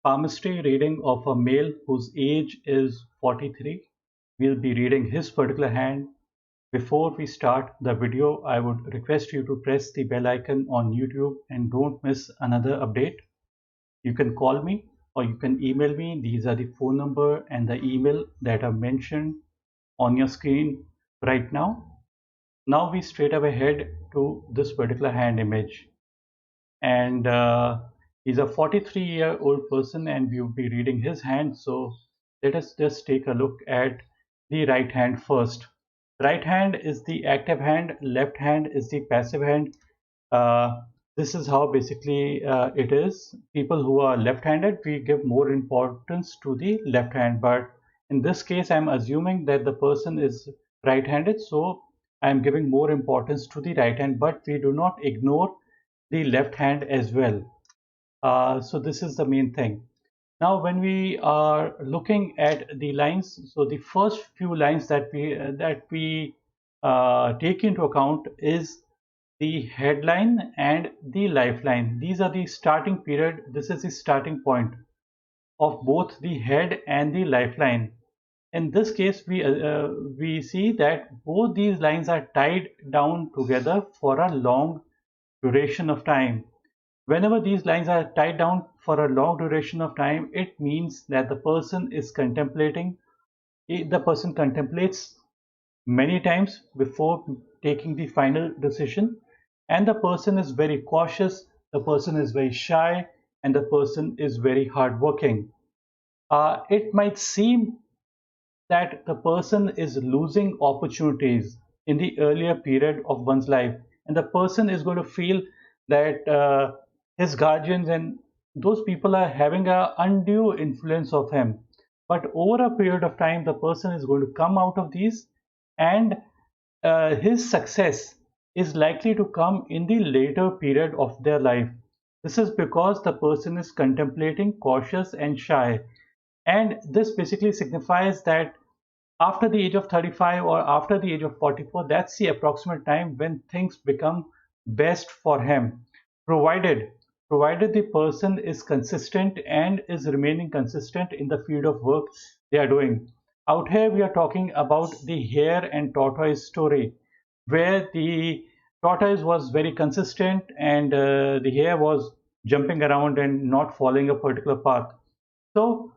palmistry reading of a male whose age is 43. We'll be reading his particular hand. Before we start the video, I would request you to press the bell icon on YouTube and don't miss another update. You can call me or you can email me. These are the phone number and the email that are mentioned on your screen right now. Now we straight away head to this particular hand image, and he's a 43-year-old person and we'll be reading his hand. So let us just take a look at the right hand first. Right hand is the active hand, left hand is the passive hand. uh, this is how basically it is. People who are left-handed, we give more importance to the left hand, but in this case I'm assuming that the person is right-handed, so I'm giving more importance to the right hand, but we do not ignore the left hand as well. So this is the main thing. Now, when we are looking at the lines, so the first few lines that we take into account is the headline and the lifeline. These are the starting period. This is the starting point of both the head and the lifeline. In this case, we see that both these lines are tied down together for a long duration of time. Whenever these lines are tied down for a long duration of time, it means that the person is contemplating. The person contemplates many times before taking the final decision, and the person is very cautious, the person is very shy, and the person is very hardworking. It might seem that the person is losing opportunities in the earlier period of one's life, and the person is going to feel that his guardians and those people are having a undue influence of him. But over a period of time, the person is going to come out of these, and his success is likely to come in the later period of their life. This is because the person is contemplating, cautious, and shy. And this basically signifies that after the age of 35 or after the age of 44, that's the approximate time when things become best for him, provided provided the person is consistent and is remaining consistent in the field of work they are doing. Out here we are talking about the hare and tortoise story, where the tortoise was very consistent and the hare was jumping around and not following a particular path. So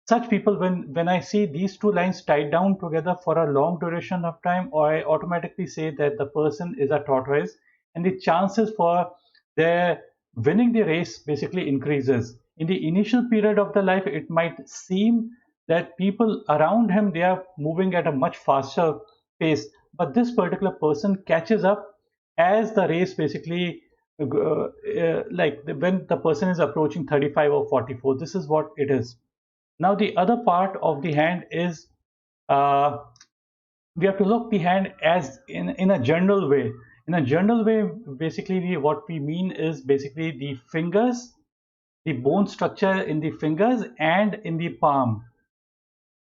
such people, when I see these two lines tied down together for a long duration of time, I automatically say that the person is a tortoise, and the chances for their winning the race basically increases. In the initial period of the life, it might seem that people around him, they are moving at a much faster pace, but this particular person catches up as the race basically like when the person is approaching 35 or 44. This is what it is. Now the other part of the hand is, uh, we have to look the hand as in a general way. In a general way, basically what we mean is basically the fingers, the bone structure in the fingers and in the palm.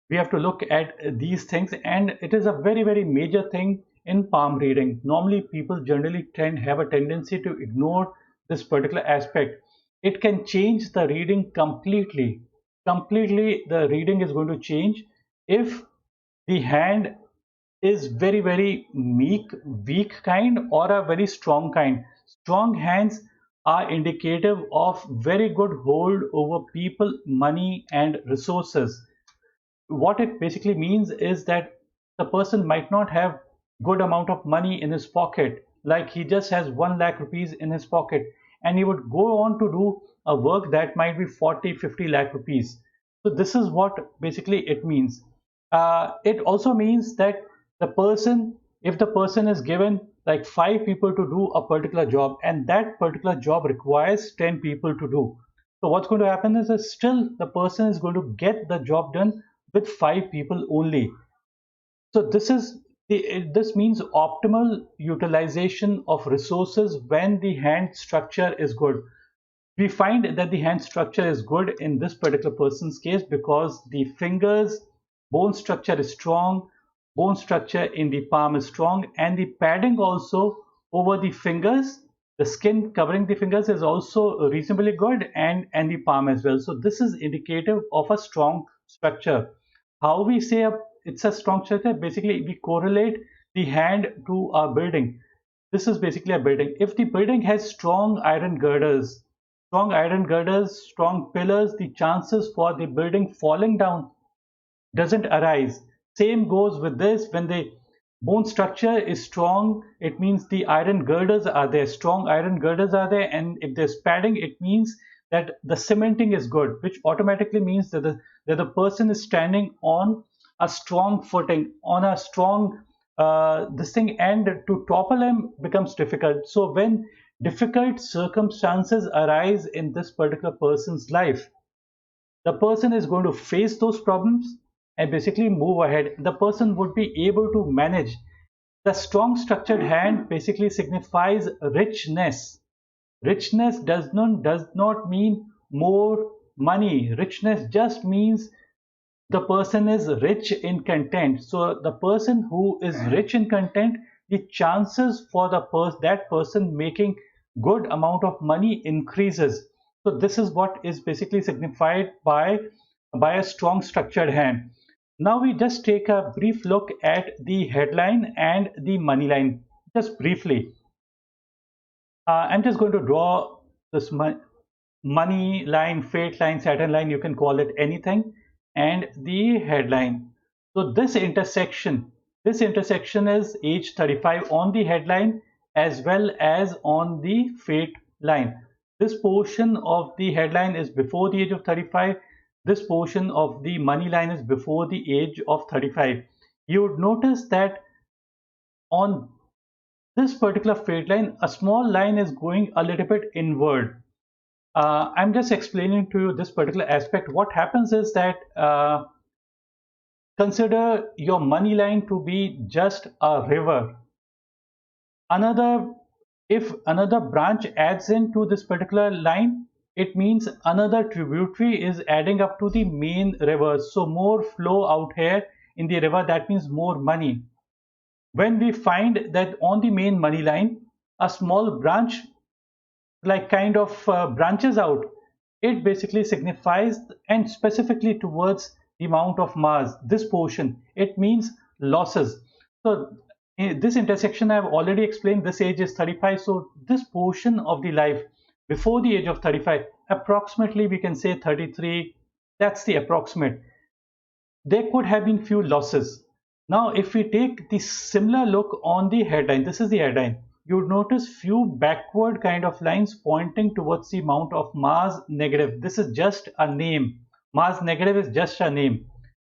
We have to look at these things, and it is a very major thing in palm reading. Normally people generally have a tendency to ignore this particular aspect. It can change the reading completely. The reading is going to change if the hand is very meek, weak kind, or a very strong kind. Strong hands are indicative of very good hold over people, money, and resources. What it basically means is that the person might not have good amount of money in his pocket, like he just has 1 lakh rupees in his pocket, and he would go on to do a work that might be 40-50 lakh rupees. So this is what basically it means. It also means that the person, if the person is given like 5 people to do a particular job, and that particular job requires 10 people to do, so what's going to happen is that still the person is going to get the job done with 5 people only. So this means optimal utilization of resources when the hand structure is good. We find that the hand structure is good in this particular person's case because the fingers bone structure is strong, bone structure in the palm is strong, and the padding also over the fingers The skin covering the fingers is also reasonably good, and the palm as well. So this is indicative of a strong structure. How we say it's a strong structure? Basically, we correlate the hand to a building. This is basically a building. If the building has strong iron girders, strong pillars, the chances for the building falling down doesn't arise. Same goes with this. When the bone structure is strong, it means the iron girders are there, strong iron girders are there, and if there's padding, it means that the cementing is good, which automatically means that the person is standing on a strong footing, on a strong this thing, and to topple him becomes difficult. So when difficult circumstances arise in this particular person's life, the person is going to face those problems and basically move ahead. The person would be able to manage. The strong structured hand basically signifies richness. Richness does not mean more money. Richness just means the person is rich in content. So the person who is rich in content, the chances for that person making good amount of money increases. So this is what is basically signified by a strong structured hand. Now we just take a brief look at the headline and the money line, just briefly. I'm just going to draw this money line, fate line, Saturn line, you can call it anything, and the headline. So this intersection is age 35 on the headline as well as on the fate line. This portion of the headline is before the age of 35. This portion of the money line is before the age of 35. You would notice that on this particular fate line, a small line is going a little bit inward. I'm just explaining to you this particular aspect. What happens is that consider your money line to be just a river. Another, if another branch adds into this particular line, it means another tributary is adding up to the main river. So more flow out here in the river, that means more money. When we find that on the main money line, a small branch like kind of branches out, it basically signifies, and specifically towards the amount of Mars, this portion, it means losses. So in this intersection, I've already explained this age is 35. So this portion of the life before the age of 35, approximately we can say 33, that's the approximate. There could have been few losses. Now, if we take the similar look on the headline, this is the headline, you would notice few backward kind of lines pointing towards the amount of Mars negative. This is just a name. Mars negative is just a name.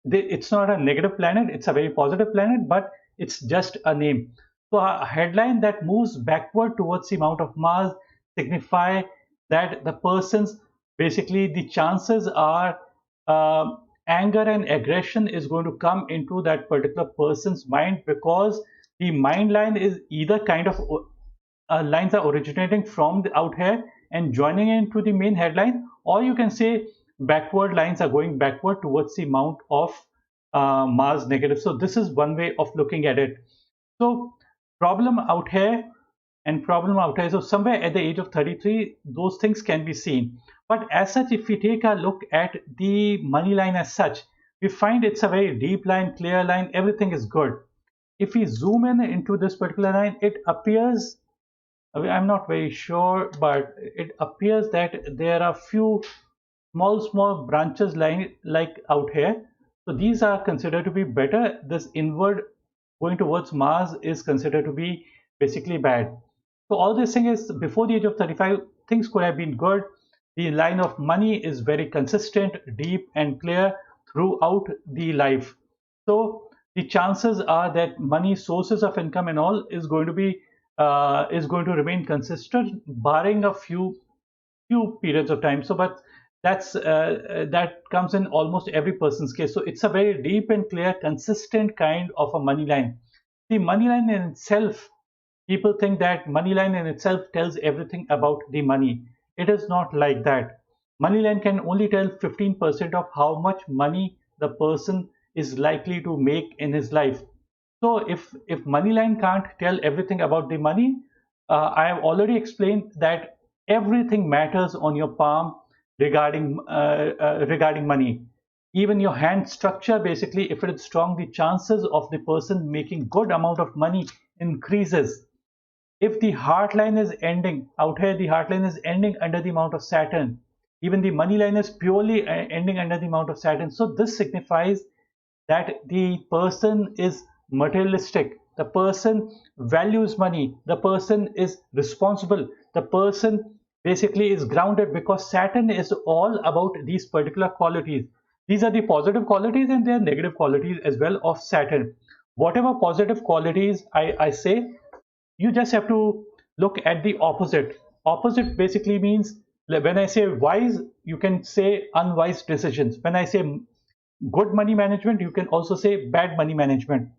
It's not a negative planet, it's a very positive planet, but it's just a name. So a headline that moves backward towards the amount of Mars signify that the person's, basically the chances are anger and aggression is going to come into that particular person's mind, because the mind line is either kind of lines are originating from out here and joining into the main headline, or you can say backward lines are going backward towards the amount of Mars negative. So this is one way of looking at it. So problem out here and problem out here. So somewhere at the age of 33, those things can be seen. But as such, if we take a look at the money line as such, we find it's a very deep line, clear line, everything is good. If we zoom in into this particular line, it appears, I'm not very sure, but it appears that there are few small branches lying like out here. So these are considered to be better. This inward going towards Mars is considered to be basically bad. So all this thing is before the age of 35, things could have been good. The line of money is very consistent, deep and clear throughout the life. So the chances are that money, sources of income and all is going to remain consistent, barring a few periods of time. So but that comes in almost every person's case. So it's a very deep and clear, consistent kind of a money line. The money line in itself, people think that money line in itself tells everything about the money. It is not like that. Money line can only tell 15% of how much money the person is likely to make in his life. So if money line can't tell everything about the money, I have already explained that everything matters on your palm regarding money. Even your hand structure, basically, if it is strong, the chances of the person making good amount of money increases. If the heart line is ending out here, the heart line is ending under the amount of Saturn. Even the money line is purely ending under the amount of Saturn. So this signifies that the person is materialistic, the person values money, the person is responsible, the person basically is grounded, because Saturn is all about these particular qualities. These are the positive qualities and there are negative qualities as well of Saturn. Whatever positive qualities I say, you just have to look at the opposite. Opposite basically means, when I say wise, you can say unwise decisions. When I say good money management, you can also say bad money management.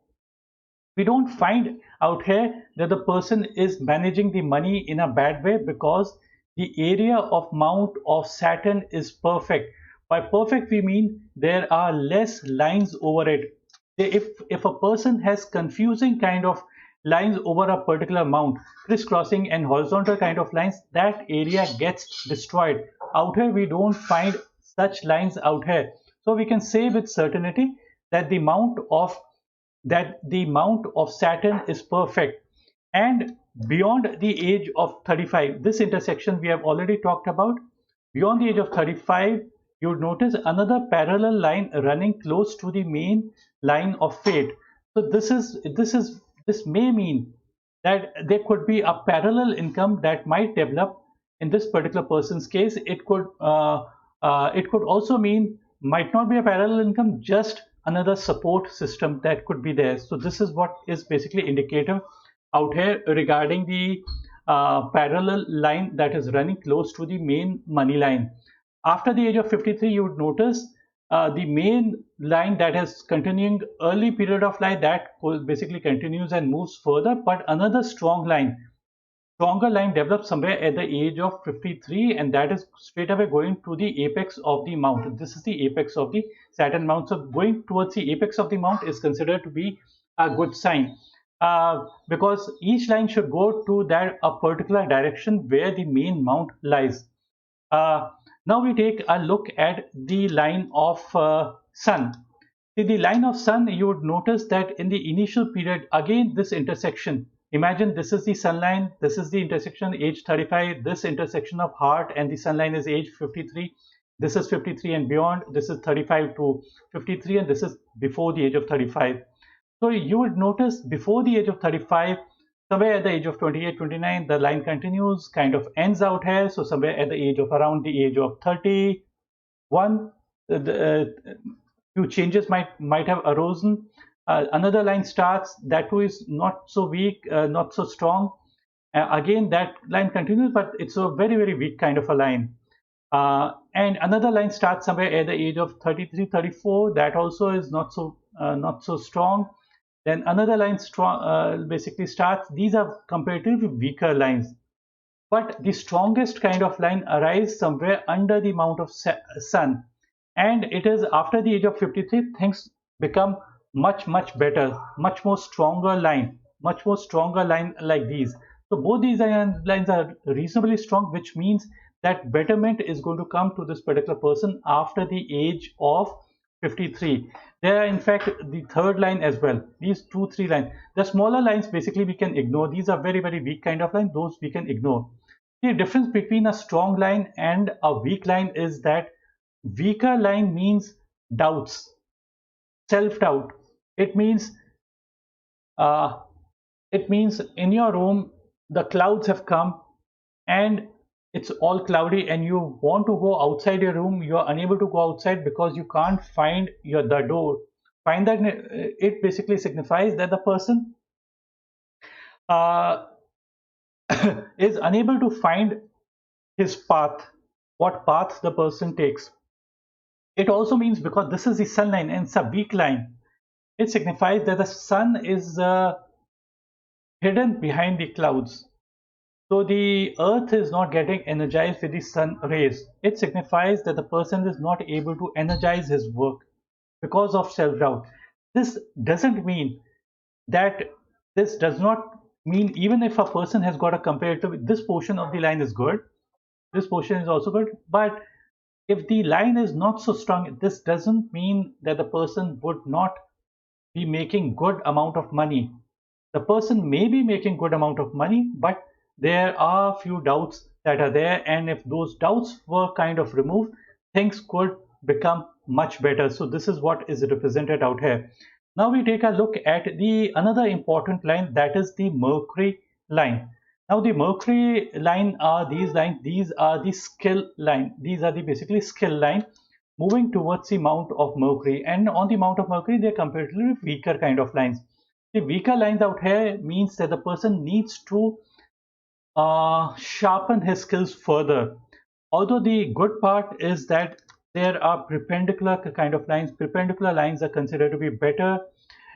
We don't find out here that the person is managing the money in a bad way, because the area of mount of Saturn is perfect. By perfect, we mean there are less lines over it. If a person has confusing kind of lines over a particular mount, crisscrossing and horizontal kind of lines, that area gets destroyed. Out here, we don't find such lines out here. So we can say with certainty that the mount of Saturn is perfect. And beyond the age of 35, this intersection we have already talked about. Beyond the age of 35, you would notice another parallel line running close to the main line of fate. So this may mean that there could be a parallel income that might develop in this particular person's case. It could also mean, might not be a parallel income, just another support system that could be there. So this is what is basically indicative out here regarding the parallel line that is running close to the main money line. After the age of 53, you would notice the main line that is continuing early period of life, that basically continues and moves further, but another stronger line develops somewhere at the age of 53, and that is straight away going to the apex of the mount. This is the apex of the Saturn mount. So going towards the apex of the mount is considered to be a good sign, because each line should go to that a particular direction where the main mount lies. uh, Now we take a look at the line of sun. See, the line of sun, you would notice that in the initial period, again, this intersection. Imagine this is the sun line, this is the intersection, age 35, this intersection of heart and the sun line is age 53. This is 53 and beyond, this is 35 to 53, and this is before the age of 35. So you would notice before the age of 35, somewhere at the age of 28, 29, the line continues, kind of ends out here. So somewhere at the age of around the age of 31, few changes might have arisen. Another line starts, that too is not so weak, not so strong. Again, that line continues, but it's a very, very weak kind of a line. And another line starts somewhere at the age of 33, 34. That also is not so strong. Then another line basically starts. These are comparatively weaker lines. But the strongest kind of line arrives somewhere under the mount of sun. And it is after the age of 53, things become much better, much more stronger line like these. So both these lines are reasonably strong, which means that betterment is going to come to this particular person after the age of 53. There are in fact the third line as well. These two, three lines. The smaller lines basically we can ignore. These are very, very weak kind of lines. Those we can ignore. The difference between a strong line and a weak line is that weaker line means doubts, self-doubt. It means uh, it means in your room the clouds have come and it's all cloudy and you want to go outside your room. You are unable to go outside because you can't find the door. Find that it basically signifies that the person uh, is unable to find his path, what path the person takes. It also means, because this is the sun line and it's a weak line, it signifies that the sun is hidden behind the clouds. So the earth is not getting energized with the sun rays. It signifies that the person is not able to energize his work because of self-doubt. This doesn't mean that this does not mean even if a person has got a comparative, this portion of the line is good, this portion is also good, but if the line is not so strong, this doesn't mean that the person would not be making good amount of money. The person may be making good amount of money, but there are few doubts that are there, and if those doubts were kind of removed, things could become much better. So this is what is represented out here. Now we take a look at the another important line, that is the Mercury line. Now the Mercury line are these lines, these are the skill line, these are the basically skill line moving towards the mount of Mercury, and on the mount of Mercury they're comparatively weaker kind of lines. The weaker lines out here means that the person needs to sharpen his skills further. Although the good part is that there are perpendicular kind of lines. Perpendicular lines are considered to be better,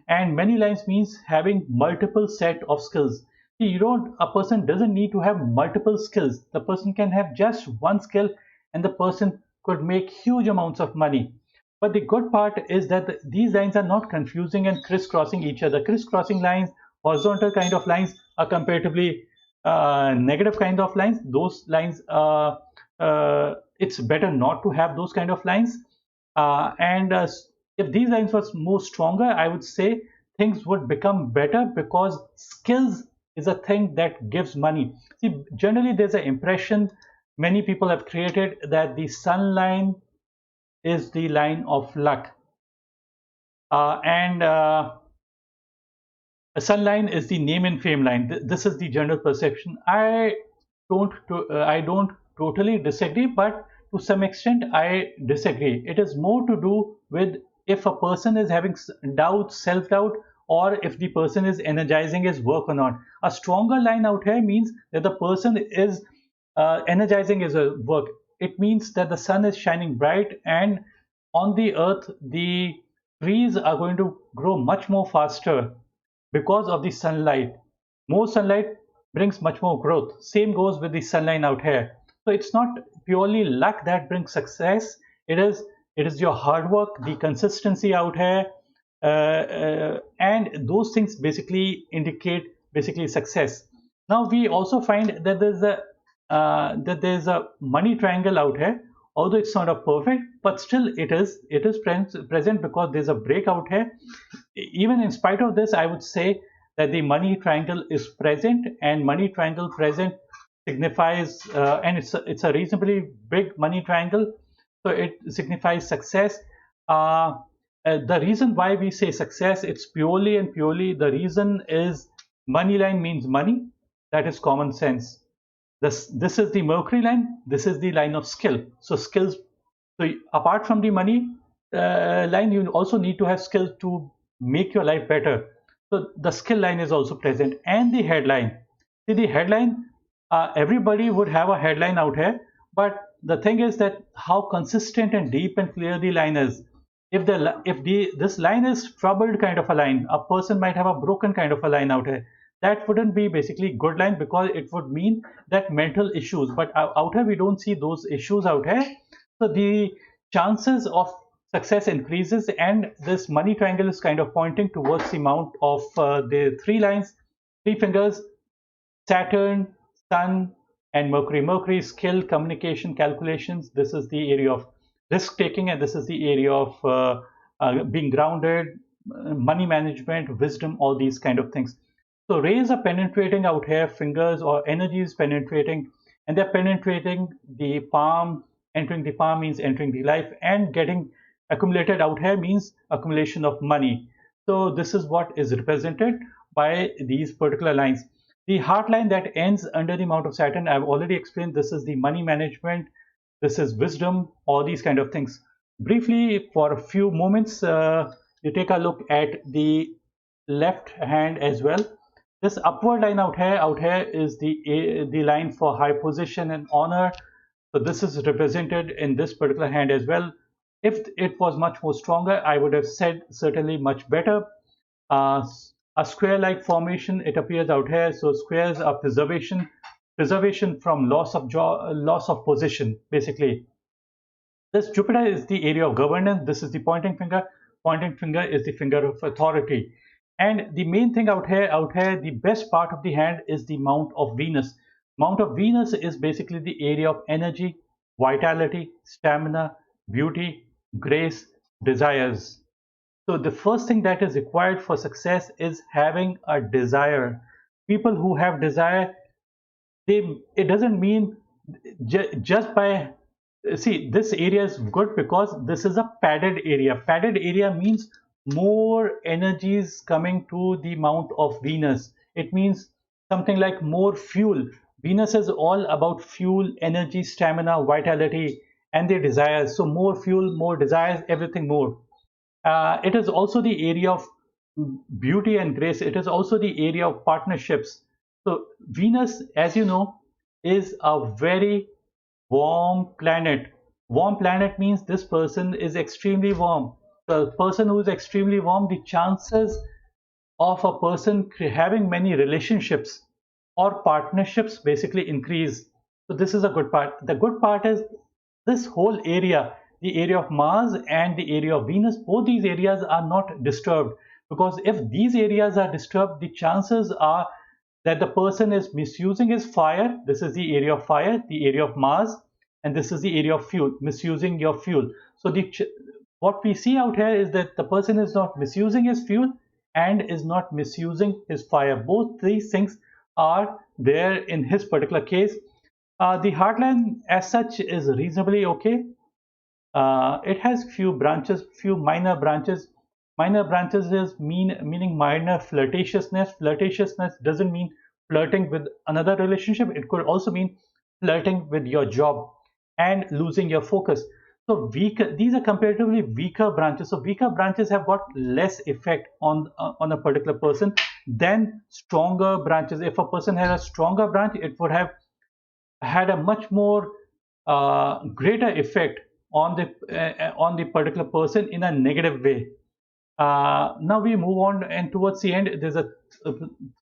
and many lines means having multiple set of skills. See, a person doesn't need to have multiple skills. The person can have just one skill, and the person could make huge amounts of money. But the good part is that these lines are not confusing and crisscrossing each other. Crisscrossing lines, horizontal kind of lines are comparatively negative kind of lines. Those lines, it's better not to have those kind of lines. And if these lines were more stronger, I would say things would become better, because skills is a thing that gives money. See, generally there's an impression many people have created that the sun line is the line of luck, and a sun line is the name and fame line. This is the general perception. I don't totally disagree, but to some extent I disagree. It is more to do with if a person is having doubt, self-doubt, or if the person is energizing his work or not. A stronger line out here means that the person is energizing his work. It means that the sun is shining bright, and on the earth the trees are going to grow much more faster because of the sunlight. More sunlight brings much more growth. Same goes with the sunlight out here. So it's not purely luck that brings success. It is your hard work, the consistency out here, and those things basically indicate basically success. Now we also find that there's a money triangle out here. Although it's not a perfect, but still it is present because there's a break out here. Even in spite of this, I would say that the money triangle is present, and money triangle present signifies, and it's a reasonably big money triangle, so it signifies success. The reason why we say success, it's purely and purely, the reason is money line means money. That is common sense. This is the Mercury line. This is the line of skill. So skills. So apart from the money line, you also need to have skills to make your life better. So the skill line is also present, and the headline. See, the headline. Everybody would have a headline out here, but the thing is that how consistent and deep and clear the line is. If this line is troubled kind of a line, a person might have a broken kind of a line out here. That wouldn't be basically good line, because it would mean that mental issues. But out here we don't see those issues out here. So the chances of success increases, and this money triangle is kind of pointing towards the mount of the three lines, three fingers: Saturn, Sun, and Mercury. Mercury is skill, communication, calculations. This is the area of risk taking, and this is the area of being grounded, money management, wisdom, all these kind of things. So rays are penetrating out here, fingers or energy is penetrating, and they're penetrating the palm. Entering the palm means entering the life, and getting accumulated out here means accumulation of money. So this is what is represented by these particular lines. The heart line that ends under the mount of Saturn, I've already explained. This is the money management, this is wisdom, all these kind of things. Briefly, for a few moments, you take a look at the left hand as well. This upward line out here is the line for high position and honor. So this is represented in this particular hand as well. If it was much more stronger, I would have said certainly much better. Uh, a square-like formation, it appears out here. So squares are preservation from loss of position, basically. This Jupiter is the area of governance. This is the pointing finger. Pointing finger is the finger of authority. And the main thing out here, the best part of the hand is the mount of Venus. Mount of Venus is basically the area of energy, vitality, stamina, beauty, grace, desires. So the first thing that is required for success is having a desire. People who have desire, they it doesn't mean just by see, this area is good because this is a padded area. Padded area means more energies coming to the mount of Venus. It means something like more fuel. Venus is all about fuel, energy, stamina, vitality, and their desires. So more fuel, more desires, everything more. It is also the area of beauty and grace. It is also the area of partnerships. So Venus, as you know, is a very warm planet. Warm planet means this person is extremely warm. The person who is extremely warm, the chances of a person having many relationships or partnerships basically increase. So this is a good part. The good part is this whole area, the area of Mars and the area of Venus, both these areas are not disturbed, because if these areas are disturbed, the chances are that the person is misusing his fire. This is the area of fire, the area of Mars, and this is the area of fuel, misusing your fuel. So what we see out here is that the person is not misusing his fuel and is not misusing his fire. Both these things are there in his particular case. The heartland as such is reasonably okay. It has few branches, few minor branches. Minor branches is meaning minor flirtatiousness. Flirtatiousness doesn't mean flirting with another relationship. It could also mean flirting with your job and losing your focus. So weaker, these are comparatively weaker branches. So weaker branches have got less effect on a particular person than stronger branches. If a person had a stronger branch, it would have had a much more greater effect on the particular person in a negative way. Now we move on, and towards the end, there's a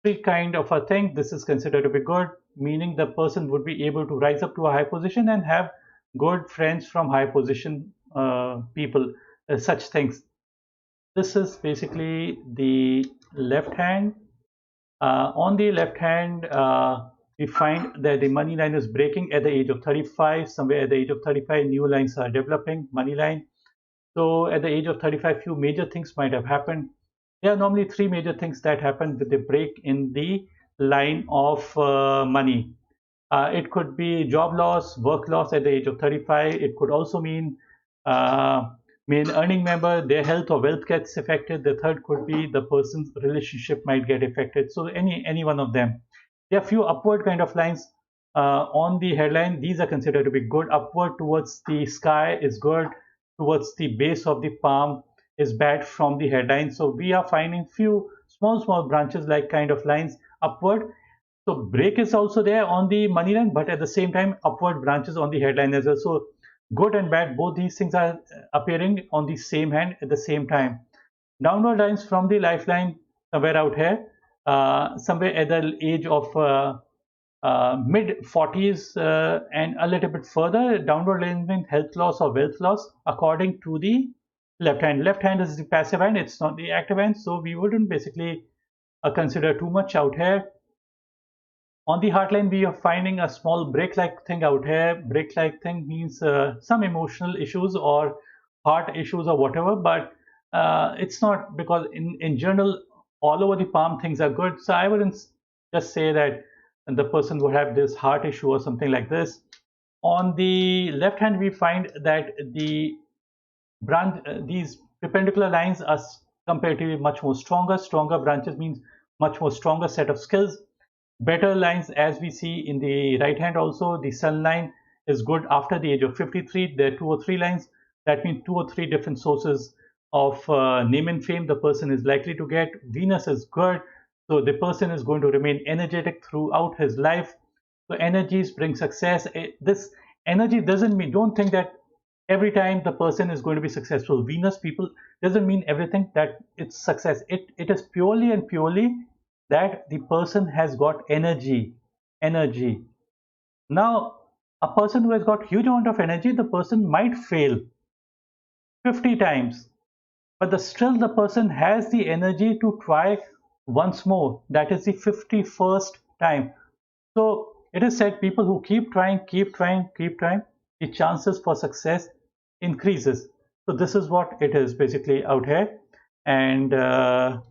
three kind of a thing. This is considered to be good, meaning the person would be able to rise up to a high position and have good friends from high position people, such things. This is basically the left hand. On the left hand, we find that the money line is breaking at the age of 35. Somewhere at the age of 35, new lines are developing, money line. So at the age of 35, few major things might have happened. There are normally three major things that happen with the break in the line of money. It could be job loss, work loss at the age of 35. It could also mean earning member, their health or wealth gets affected. The third could be the person's relationship might get affected. So any one of them. There are few upward kind of lines on the headline. These are considered to be good. Upward towards the sky is good. Towards the base of the palm is bad from the headline. So we are finding few small branches like kind of lines upward. So break is also there on the money line, but at the same time, upward branches on the headline as well. So good and bad, both these things are appearing on the same hand at the same time. Downward lines from the lifeline somewhere out here, somewhere at the age of mid 40s and a little bit further, downward lines mean health loss or wealth loss according to the left hand. Left hand is the passive hand, it's not the active hand, so we wouldn't basically consider too much out here. On the heartline, we are finding a small break-like thing out here. Break-like thing means some emotional issues or heart issues or whatever, but it's not, because in general, all over the palm things are good. So I wouldn't just say that the person would have this heart issue or something like this. On the left hand, we find that these perpendicular lines are comparatively much more stronger. Stronger branches means much more stronger set of skills. Better lines, as we see in the right hand also, the sun line is good after the age of 53. There are two or three lines. That means two or three different sources of name and fame the person is likely to get. Venus is good. So the person is going to remain energetic throughout his life. So energies bring success. This energy doesn't mean, don't think that every time the person is going to be successful. Venus people doesn't mean everything that it's success. It is purely and purely that the person has got energy. Now a person who has got huge amount of energy, the person might fail 50 times, but still the person has the energy to try once more. That is the 51st time. So it is said people who keep trying, keep trying, keep trying, the chances for success increases. So this is what it is basically out here. And the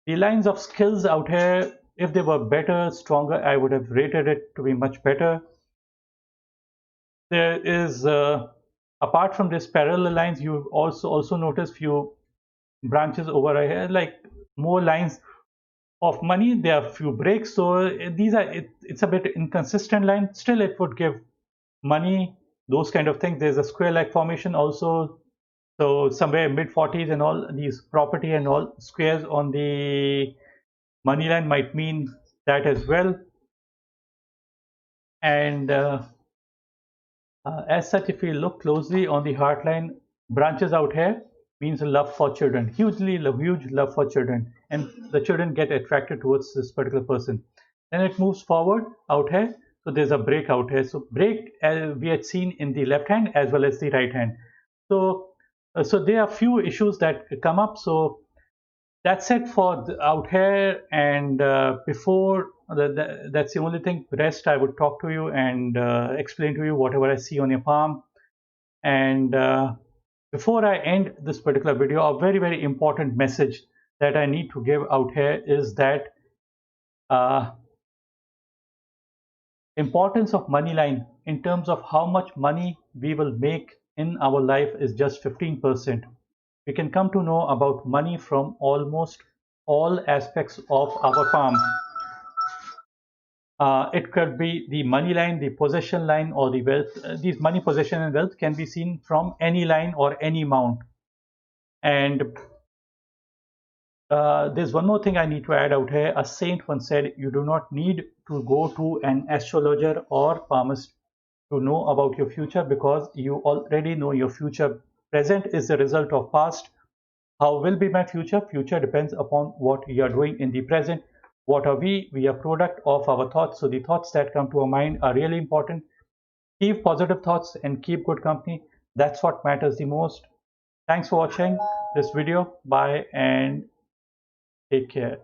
lines of skills out here, if they were better, stronger, I would have rated it to be much better. There is, apart from this parallel lines, you also notice few branches over here, like more lines of money. There are few breaks, so it's a bit inconsistent line. Still, it would give money, those kind of things. There's a square-like formation also. So somewhere mid 40s and all these property and all squares on the money line might mean that as well. And as such, if we look closely on the heart line, branches out here means love for children, huge love for children, and the children get attracted towards this particular person. Then it moves forward out here. So there's a break out here. So break, we had seen in the left hand as well as the right hand. So so there are few issues that come up. So that's it for out here. And before that's the only thing. Rest I would talk to you and explain to you whatever I see on your palm. And before I end this particular video, a very important message that I need to give out here is that uh, importance of money line in terms of how much money we will make in our life is just 15%. We can come to know about money from almost all aspects of our palm. It could be the money line, the possession line, or the wealth. These money, possession, and wealth can be seen from any line or any mount. And there's one more thing I need to add out here. A saint once said, you do not need to go to an astrologer or palmist to know about your future because you already know your future. Present is the result of past. How will be my future? Future depends upon what you are doing in the present. What are we? We are product of our thoughts. So the thoughts that come to our mind are really important. Keep positive thoughts and keep good company. That's what matters the most. Thanks for watching this video. Bye and take care.